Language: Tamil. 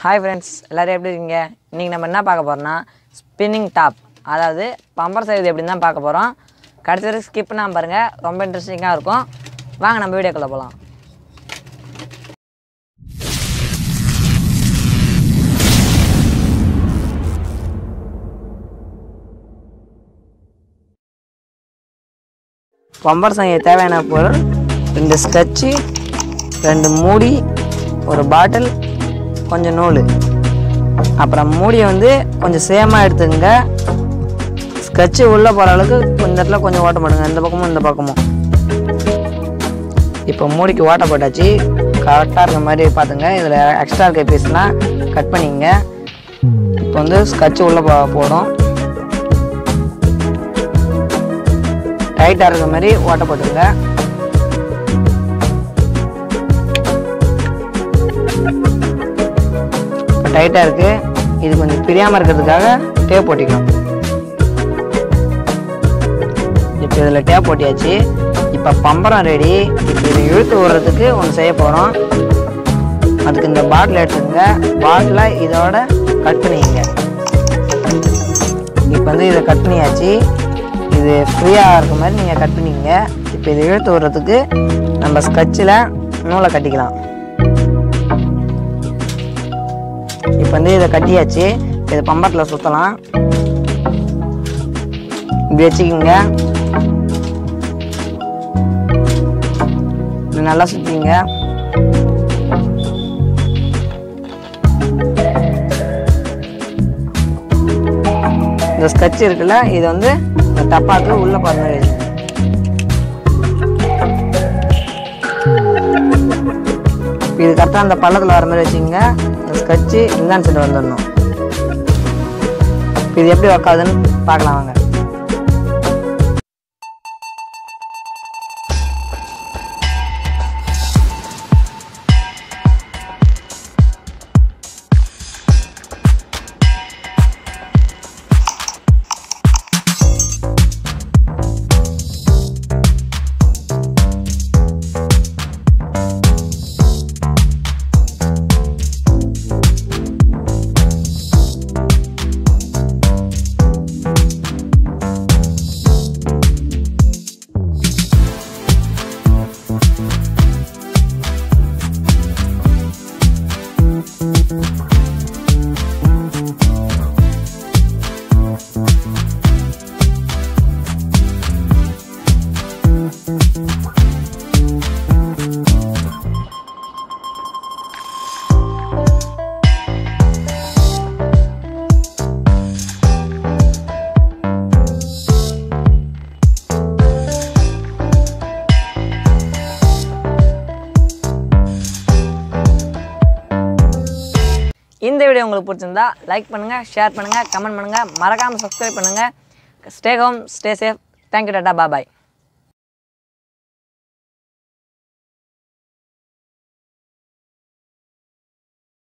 Hi friends, எல்லாரும் எப்படி இருக்கீங்க? இன்னைக்கு நம்ம என்ன பார்க்க போறோம்னா ஸ்பின்னிங் டாப், அதாவது பம்பர் செய்யறது எப்படின்னு தான் பார்க்க போறோம். கடைசி வரைக்கும் ஸ்கிப் பண்ணாம பாருங்க, ரொம்ப இன்ட்ரஸ்டிங்கா இருக்கும். வாங்க நம்ம வீடியோக்குள்ள போலாம். பம்பர் செய்ய தேவையான பொருள் 2 ஸ்கட்ச், 2 மூடி, ஒரு பாட்டில், கொஞ்சம் நூல். அப்புறம் மூடியை வந்து கொஞ்சம் சேமாக எடுத்துக்கங்க. ஸ்கட்சு உள்ளே போகிற அளவுக்கு இந்த இடத்துல கொஞ்சம் ஓட்ட போடுங்க, இந்த பக்கமும் இந்த பக்கமும். இப்போ மூடிக்கு ஓட்ட போட்டாச்சு, கரெக்டாக இருக்க மாதிரி பார்த்துங்க. இதில் எக்ஸ்ட்ரா இருக்க பீஸ்லாம் கட் பண்ணிங்க. இப்போ வந்து ஸ்கட்சு உள்ளே போடும். டைட்டாக இருக்க மாதிரி ஓட்ட போட்டுங்க. டைட்டாக இருக்குது, இது கொஞ்சம் பிரியாமல் இருக்கிறதுக்காக டேப் போட்டிக்கலாம். இப்போ இதில் டேப் போட்டியாச்சு. இப்போ பம்பரம் ரெடி. இப்போ இதை இழுத்து விடுறதுக்கு ஒன்று செய்ய போகிறோம். அதுக்கு இந்த பாட்டில் எடுத்துக்கங்க. பாட்டிலை இதோட கட் பண்ணிங்க. இப்போ வந்து இதை கட் பண்ணியாச்சு. இது ஃப்ரீயாக இருக்க மாதிரி நீங்கள் கட் பண்ணிக்கங்க. இப்போ இதை இழுத்து விடுறதுக்கு நம்ம ஸ்கட்சில் நூலை கட்டிக்கலாம். இப்போ வந்து இதை கட்டியாச்சு. இதை பம்பரத்தில் சுற்றலாம். இப்படி வச்சுக்கிங்க. இப்படி நல்லா சுற்றிங்க. இந்த ஸ்கட்ச் இருக்குல்ல, இது வந்து இந்த டப்பாக்கு உள்ள பாருங்க. இது கரெக்டாக அந்த பள்ளத்தில் வர மாதிரி வச்சுக்கோங்க. ஸ்கட்சு இந்த சைடு வந்துடணும். இது எப்படி ஒர்க் ஆகுதுன்னு பார்க்கலாம் வாங்க. இந்த வீடியோ உங்களுக்கு பிடிச்சிருந்தா லைக் பண்ணுங்கள், ஷேர் பண்ணுங்கள், கமெண்ட் பண்ணுங்கள், மறக்காமல் சப்ஸ்கிரைப் பண்ணுங்கள். Stay home, stay safe. Thank you, tata, பாய்.